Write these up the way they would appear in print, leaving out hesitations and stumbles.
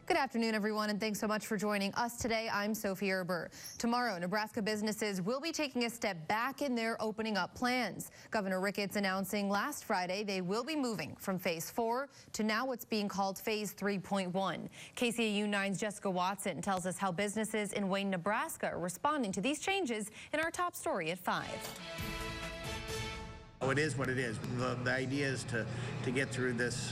Good afternoon, everyone, and thanks so much for joining us today. I'm Sophie Erber. Tomorrow, Nebraska businesses will be taking a step back in their opening up plans. Governor Ricketts announcing last Friday they will be moving from Phase 4 to now what's being called Phase 3.1. KCAU 9's Jessica Watson tells us how businesses in Wayne, Nebraska are responding to these changes in our top story at 5. Oh, it is what it is. The idea is to get through this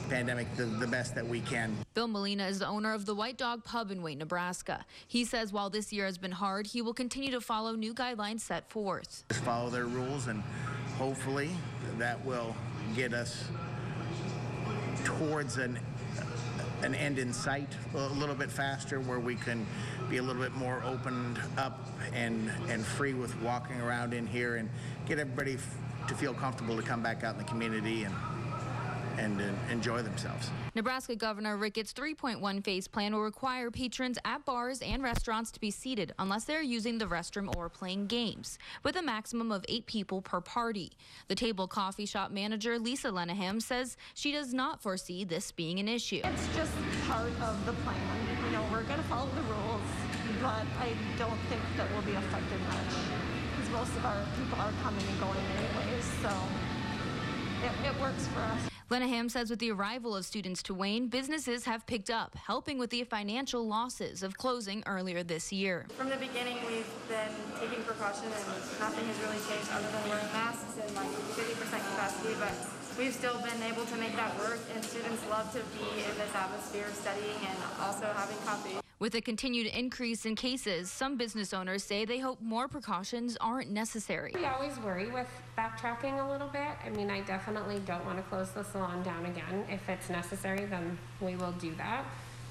pandemic the best that we can. Bill Molina is the owner of the White Dog Pub in Wayne, Nebraska. He says while this year has been hard, he will continue to follow new guidelines set forth. Just follow their rules, and hopefully that will get us towards an end in sight a little bit faster, where we can be a little bit more opened up and free with walking around in here, and get everybody to feel comfortable to come back out in the community and enjoy themselves. Nebraska Governor Ricketts' 3.1 phase plan will require patrons at bars and restaurants to be seated unless they're using the restroom or playing games, with a maximum of 8 people per party. The Table Coffee Shop manager, Lisa Lenaham, says she does not foresee this being an issue. It's just part of the plan. You know, we're going to follow the rules, but I don't think that we'll be affected much, because most of our people are coming and going anyways, so it works for us. Lenaham says with the arrival of students to Wayne, businesses have picked up, helping with the financial losses of closing earlier this year. From the beginning, we've been taking precaution, and nothing has really changed other than wearing masks and like 50% capacity, but we've still been able to make that work, and students love to be in this atmosphere of studying and also having coffee. With a continued increase in cases, some business owners say they hope more precautions aren't necessary. We always worry with backtracking a little bit. I mean, I definitely don't want to close the salon down again. If it's necessary, then we will do that.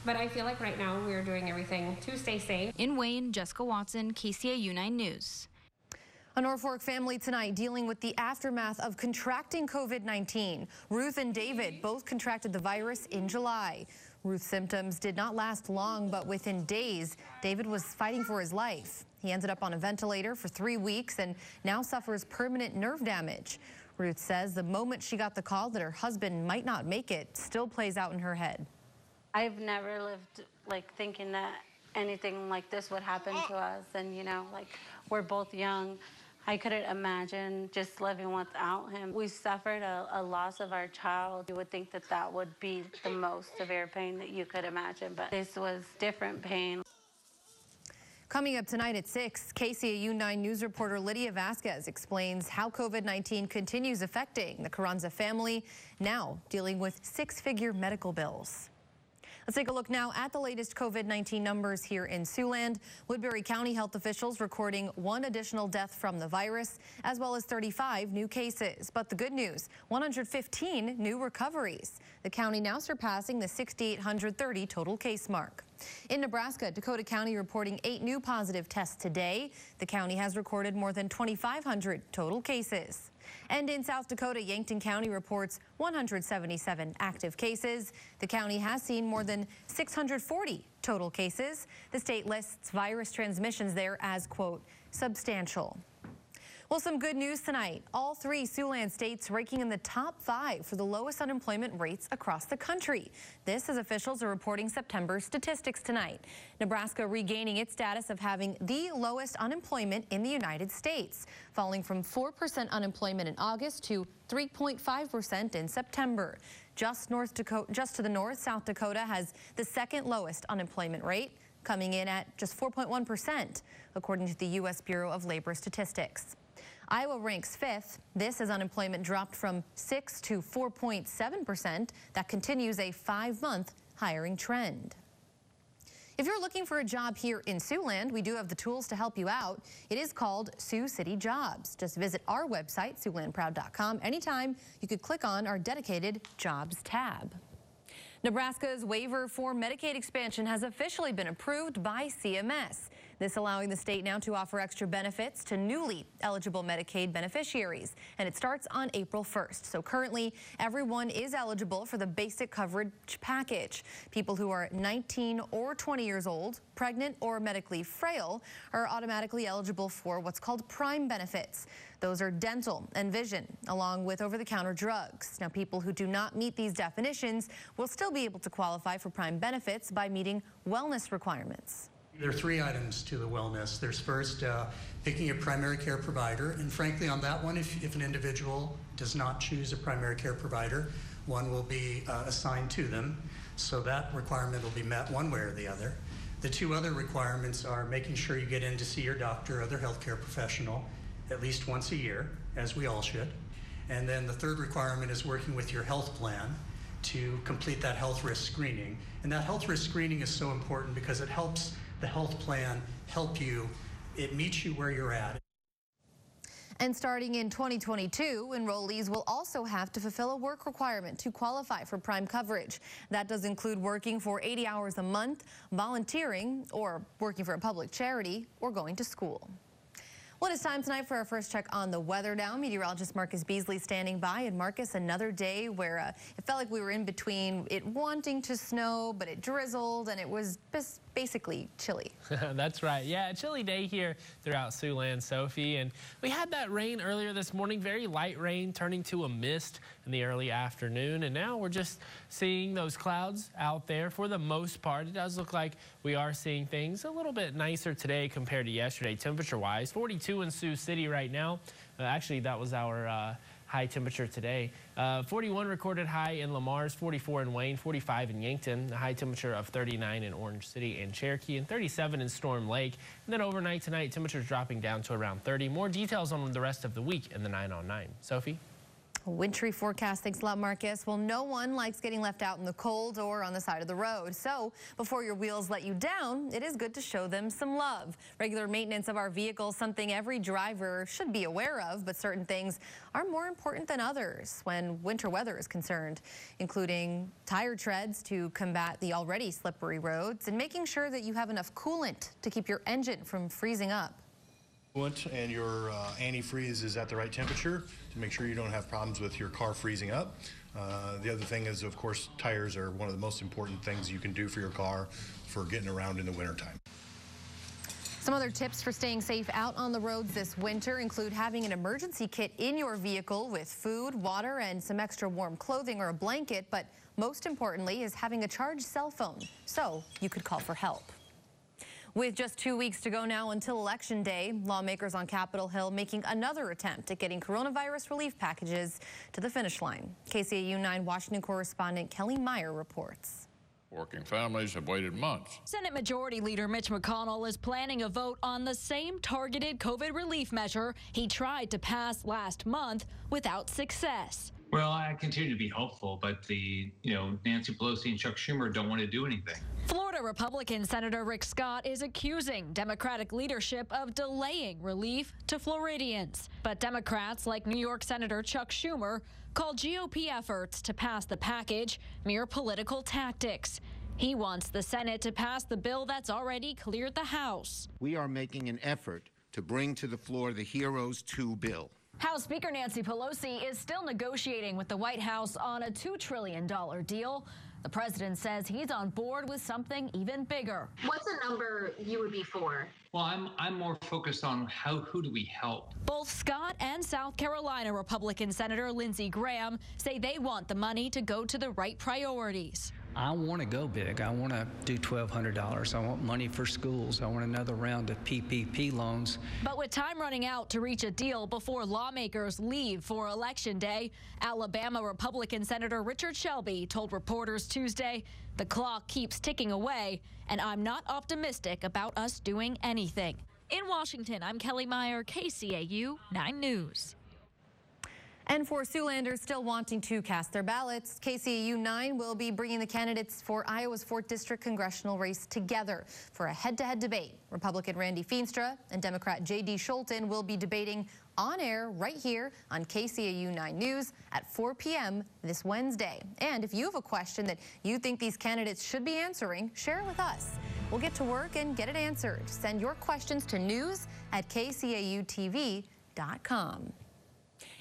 But I feel like right now we're doing everything to stay safe. In Wayne, Jessica Watson, KCAU 9 News. A Norfolk family tonight dealing with the aftermath of contracting COVID-19. Ruth and David both contracted the virus in July. Ruth's symptoms did not last long, but within days, David was fighting for his life. He ended up on a ventilator for 3 weeks and now suffers permanent nerve damage. Ruth says the moment she got the call that her husband might not make it still plays out in her head. I've never lived like thinking that anything like this would happen to us, and you know, like, we're both young. I couldn't imagine just living without him. We suffered a loss of our child. You would think that that would be the most severe pain that you could imagine, but this was different pain. Coming up tonight at 6, KCAU 9 News reporter Lydia Vasquez explains how COVID-19 continues affecting the Carranza family, now dealing with 6-figure medical bills. Let's take a look now at the latest COVID-19 numbers here in Siouxland. Woodbury County health officials recording 1 additional death from the virus, as well as 35 new cases. But the good news, 115 new recoveries. The county now surpassing the 6,830 total case mark. In Nebraska, Dakota County reporting 8 new positive tests today. The county has recorded more than 2,500 total cases. And in South Dakota, Yankton County reports 177 active cases. The county has seen more than 640 total cases. The state lists virus transmissions there as, quote, substantial. Well, some good news tonight. All 3 Siouxland states ranking in the top 5 for the lowest unemployment rates across the country. This as officials are reporting September statistics tonight. Nebraska regaining its status of having the lowest unemployment in the United States, falling from 4% unemployment in August to 3.5% in September. Just to the north, South Dakota has the 2nd lowest unemployment rate, coming in at just 4.1%, according to the U.S. Bureau of Labor Statistics. Iowa ranks 5th. This as unemployment dropped from 6 to 4.7%. That continues a 5-month hiring trend. If you're looking for a job here in Siouxland, we do have the tools to help you out. It is called Sioux City Jobs. Just visit our website, SiouxlandProud.com. Anytime, you could click on our dedicated Jobs tab. Nebraska's waiver for Medicaid expansion has officially been approved by CMS. This allowing the state now to offer extra benefits to newly eligible Medicaid beneficiaries. And it starts on April 1st. So currently, everyone is eligible for the basic coverage package. People who are 19 or 20 years old, pregnant, or medically frail are automatically eligible for what's called prime benefits. Those are dental and vision, along with over-the-counter drugs. Now, people who do not meet these definitions will still be able to qualify for prime benefits by meeting wellness requirements. There are 3 items to the wellness. There's first picking a primary care provider, and frankly on that one, if an individual does not choose a primary care provider, one will be assigned to them, so that requirement will be met one way or the other. The 2 other requirements are making sure you get in to see your doctor or other healthcare professional at least once a year, as we all should. And then the 3rd requirement is working with your health plan to complete that health risk screening. And that health risk screening is so important because it helps the health plan help you. It meets you where you're at. And starting in 2022, enrollees will also have to fulfill a work requirement to qualify for prime coverage. That does include working for 80 hours a month, volunteering, or working for a public charity, or going to school. Well, it's time tonight for our first check on the weather now. Meteorologist Marcus Beasley standing by. And Marcus, another day where it felt like we were in between it wanting to snow, but it drizzled and it was just basically chilly. That's right. Yeah, a chilly day here throughout Siouxland, Sophie. And we had that rain earlier this morning, very light rain turning to a mist in the early afternoon. And now we're just seeing those clouds out there for the most part. It does look like we are seeing things a little bit nicer today compared to yesterday, temperature-wise. 42 in Sioux City right now. Actually, that was our high temperature today. 41 recorded high in Lamar's, 44 in Wayne, 45 in Yankton, a high temperature of 39 in Orange City and Cherokee, and 37 in Storm Lake. And then overnight tonight, temperatures dropping down to around 30. More details on the rest of the week in the 9 on 9. Sophie? A wintry forecast. Thanks a lot, Marcus. Well, no one likes getting left out in the cold or on the side of the road. So before your wheels let you down, it is good to show them some love. Regular maintenance of our vehicles, something every driver should be aware of, but certain things are more important than others when winter weather is concerned, including tire treads to combat the already slippery roads and making sure that you have enough coolant to keep your engine from freezing up. And your antifreeze is at the right temperature to make sure you don't have problems with your car freezing up. The other thing is, of course, tires are one of the most important things you can do for your car for getting around in the wintertime. Some other tips for staying safe out on the roads this winter include having an emergency kit in your vehicle with food, water, and some extra warm clothing or a blanket, but most importantly is having a charged cell phone so you could call for help. With just 2 weeks to go now until Election Day, lawmakers on Capitol Hill making another attempt at getting coronavirus relief packages to the finish line. KCAU 9 Washington correspondent Kelly Meyer reports. Working families have waited months. Senate Majority Leader Mitch McConnell is planning a vote on the same targeted COVID relief measure he tried to pass last month without success. Well, I continue to be hopeful, but Nancy Pelosi and Chuck Schumer don't want to do anything. Florida Republican Senator Rick Scott is accusing Democratic leadership of delaying relief to Floridians. But Democrats like New York Senator Chuck Schumer call GOP efforts to pass the package mere political tactics. He wants the Senate to pass the bill that's already cleared the House. We are making an effort to bring to the floor the Heroes 2 bill. House Speaker Nancy Pelosi is still negotiating with the White House on a $2 trillion deal. The president says he's on board with something even bigger. What's a number you would be for? Well, I'm more focused on who do we help? Both Scott and South Carolina Republican Senator Lindsey Graham say they want the money to go to the right priorities. I want to go big. I want to do $1,200. I want money for schools. I want another round of PPP loans. But with time running out to reach a deal before lawmakers leave for Election Day, Alabama Republican Senator Richard Shelby told reporters Tuesday, the clock keeps ticking away, and I'm not optimistic about us doing anything. In Washington, I'm Kelly Meyer, KCAU 9 News. And for Siouxlanders still wanting to cast their ballots, KCAU 9 will be bringing the candidates for Iowa's 4th District congressional race together for a head-to-head debate. Republican Randy Feenstra and Democrat J.D. Scholten will be debating on air right here on KCAU 9 News at 4 p.m. this Wednesday. And if you have a question that you think these candidates should be answering, share it with us. We'll get to work and get it answered. Send your questions to news@kcautv.com.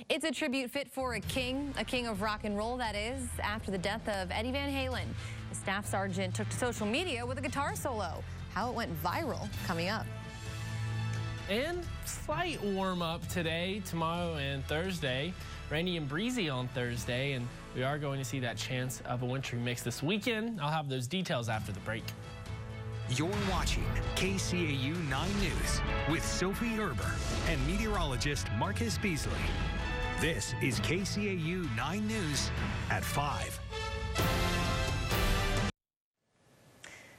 It's a tribute fit for a king of rock and roll, that is, after the death of Eddie Van Halen. The staff sergeant took to social media with a guitar solo. How it went viral, coming up. And slight warm up today, tomorrow, and Thursday. Rainy and breezy on Thursday, and we are going to see that chance of a wintry mix this weekend. I'll have those details after the break. You're watching KCAU 9 News with Sophie Erber and meteorologist Marcus Beasley. This is KCAU 9 News at 5.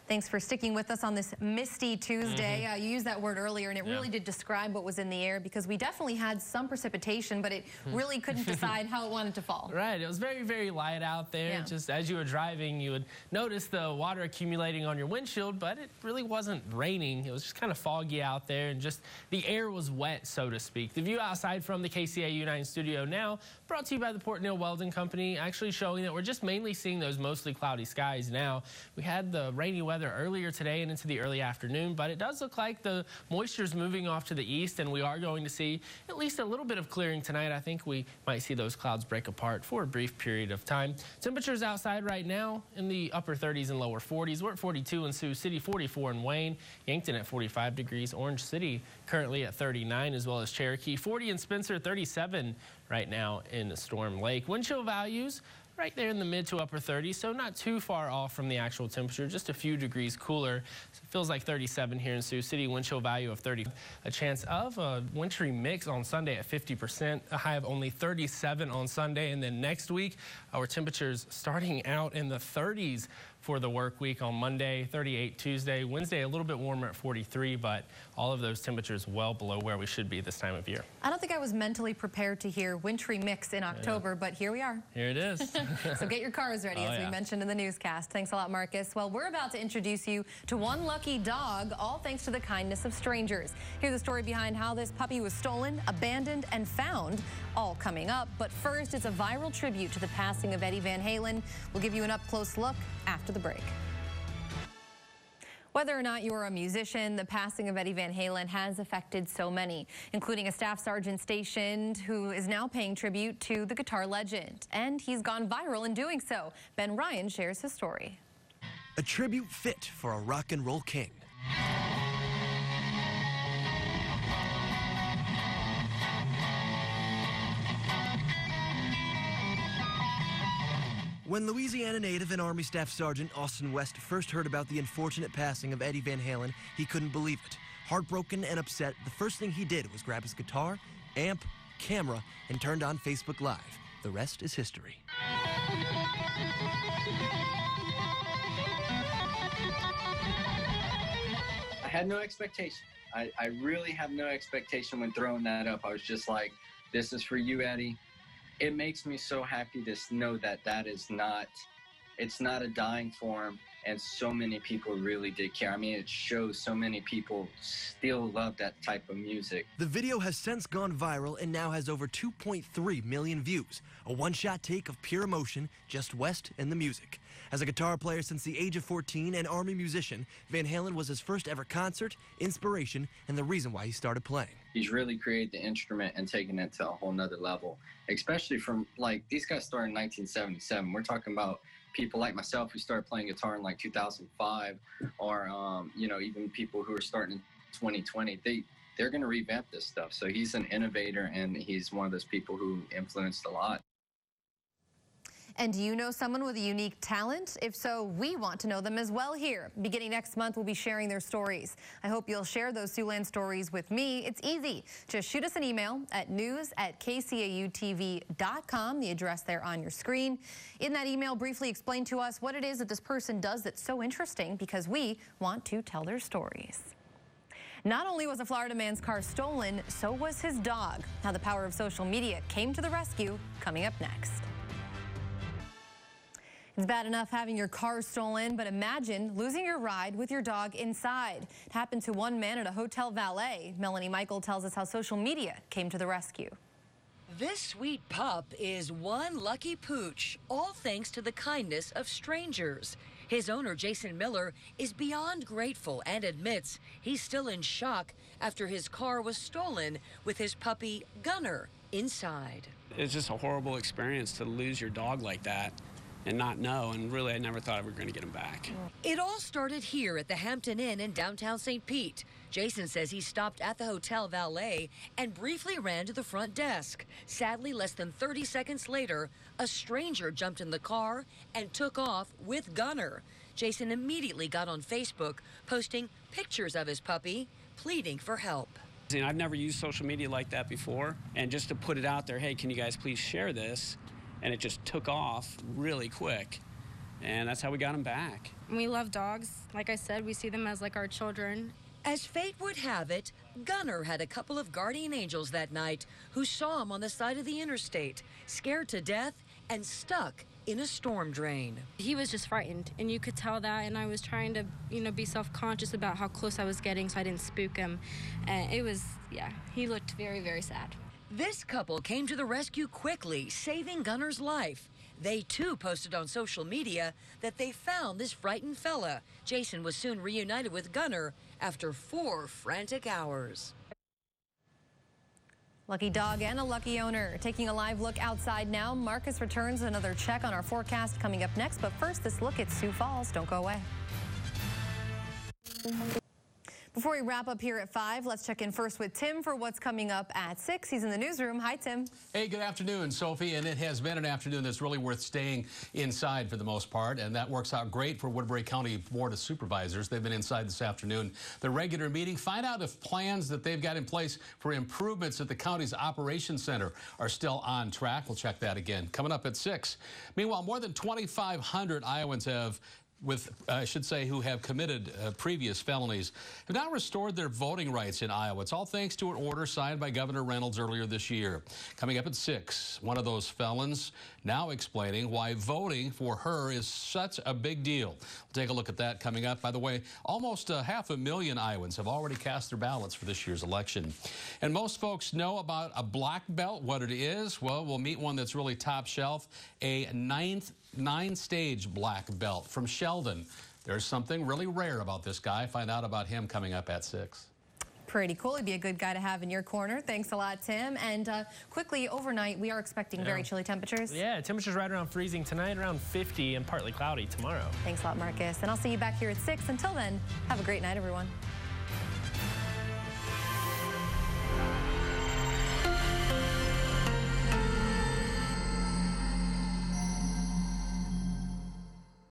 Thanks for sticking with us on this misty Tuesday. You used that word earlier, and it really did describe what was in the air, because we definitely had some precipitation, but it really couldn't decide how it wanted to fall. Right. It was very, very light out there. Yeah. Just as you were driving, you would notice the water accumulating on your windshield, but it really wasn't raining. It was just kind of foggy out there, and just the air was wet, so to speak. The view outside from the KCAU 9 studio now, brought to you by the Port Neal Welding Company, actually showing that we're just mainly seeing those mostly cloudy skies now. We had the rainy weather earlier today and into the early afternoon, but it does look like the moisture is moving off to the east, and we are going to see at least a little bit of clearing tonight. I think we might see those clouds break apart for a brief period of time. Temperatures outside right now in the upper 30s and lower 40s. We're at 42 in Sioux City, 44 in Wayne, Yankton at 45 degrees, Orange City currently at 39, as well as Cherokee, 40 in Spencer, 37 right now in Storm Lake. Wind chill values right there in the mid to upper 30s, so not too far off from the actual temperature, just a few degrees cooler. So it feels like 37 here in Sioux City, wind chill value of 30. A chance of a wintry mix on Sunday at 50%, a high of only 37 on Sunday, and then next week, our temperatures starting out in the 30s for the work week on Monday, 38 Tuesday, Wednesday a little bit warmer at 43, but all of those temperatures well below where we should be this time of year. I don't think I was mentally prepared to hear wintry mix in October, but here we are. Here it is. So get your cars ready, as we mentioned in the newscast. Thanks a lot, Marcus. Well, we're about to introduce you to one lucky dog, all thanks to the kindness of strangers. Hear the story behind how this puppy was stolen, abandoned, and found, all coming up. But first, it's a viral tribute to the passing of Eddie Van Halen. We'll give you an up-close look after the break. Whether or not you're a musician, the passing of Eddie Van Halen has affected so many, including a staff sergeant stationed who is now paying tribute to the guitar legend. And he's gone viral in doing so. Ben Ryan shares his story. A tribute fit for a rock and roll king. When Louisiana native and Army Staff Sergeant Austin West first heard about the unfortunate passing of Eddie Van Halen, he couldn't believe it. Heartbroken and upset, the first thing he did was grab his guitar, amp, camera, and turned on Facebook Live. The rest is history. I had no expectation. I really have no expectation when throwing that up. I was just like, this is for you, Eddie. It makes me so happy to know that it's not a dying form, and so many people really did care. I mean, it shows so many people still love that type of music. The video has since gone viral and now has over 2.3 million views. A one-shot take of pure emotion, just West and the music. As a guitar player since the age of 14 and Army musician, Van Halen was his first ever concert, inspiration, and the reason why he started playing. He's really created the instrument and taken it to a whole nother level, especially from, like, these guys started in 1977. We're talking about people like myself who started playing guitar in like 2005, or, you know, even people who are starting in 2020. They're going to revamp this stuff. So he's an innovator, and he's one of those people who influenced a lot. And do you know someone with a unique talent? If so, we want to know them as well here. Beginning next month, we'll be sharing their stories. I hope you'll share those Siouxland stories with me. It's easy. Just shoot us an email at news@kcautv.com, the address there on your screen. In that email, briefly explain to us what it is that this person does that's so interesting, because we want to tell their stories. Not only was a Florida man's car stolen, so was his dog. How the power of social media came to the rescue, coming up next. It's bad enough having your car stolen, but imagine losing your ride with your dog inside. It happened to one man at a hotel valet. Melanie Michael tells us how social media came to the rescue. This sweet pup is one lucky pooch, all thanks to the kindness of strangers. His owner, Jason Miller, is beyond grateful and admits he's still in shock after his car was stolen with his puppy, Gunner, inside. It's just a horrible experience to lose your dog like that and not know, and really I never thought we were going to get him back. It all started here at the Hampton Inn in downtown St. Pete. Jason says he stopped at the hotel valet and briefly ran to the front desk. Sadly, less than 30 seconds later, a stranger jumped in the car and took off with Gunner. Jason immediately got on Facebook, posting pictures of his puppy, pleading for help. I've never used social media like that before, and just to put it out there, hey, can you guys please share this? And it just took off really quick, and that's how we got him back. We love dogs. Like I said, we see them as like our children. As fate would have it, Gunner had a couple of guardian angels that night who saw him on the side of the interstate, scared to death and stuck in a storm drain. He was just frightened, and you could tell that, and I was trying to, be self-conscious about how close I was getting so I didn't spook him. And it was, he looked very, very sad. This couple came to the rescue quickly, saving Gunner's life. They, too, posted on social media that they found this frightened fella. Jason was soon reunited with Gunner after 4 frantic hours. Lucky dog and a lucky owner. Taking a live look outside now. Marcus returns with another check on our forecast coming up next. But first, this look at Sioux Falls. Don't go away. Before we wrap up here at 5, let's check in first with Tim for what's coming up at 6. He's in the newsroom. Hi, Tim. Hey, good afternoon, Sophie. And it has been an afternoon that's really worth staying inside for the most part. And that works out great for Woodbury County Board of Supervisors. They've been inside this afternoon. The regular meeting, find out if plans that they've got in place for improvements at the county's operations center are still on track. We'll check that again. Coming up at 6. Meanwhile, more than 2,500 Iowans who have committed previous felonies have now restored their voting rights in Iowa. It's all thanks to an order signed by Governor Reynolds earlier this year. Coming up at 6, one of those felons now explaining why voting for her is such a big deal. We'll take a look at that coming up. By the way, almost 500,000 Iowans have already cast their ballots for this year's election. And most folks know about a black belt, what it is. Well, we'll meet one that's really top shelf, a 9-stage black belt from Sheldon. There's something really rare about this guy. Find out about him coming up at 6. Pretty cool. He'd be a good guy to have in your corner. Thanks a lot, Tim. And quickly, overnight, we are expecting very chilly temperatures. Yeah, temperatures right around freezing tonight, around 50, and partly cloudy tomorrow. Thanks a lot, Marcus. And I'll see you back here at 6. Until then, have a great night, everyone.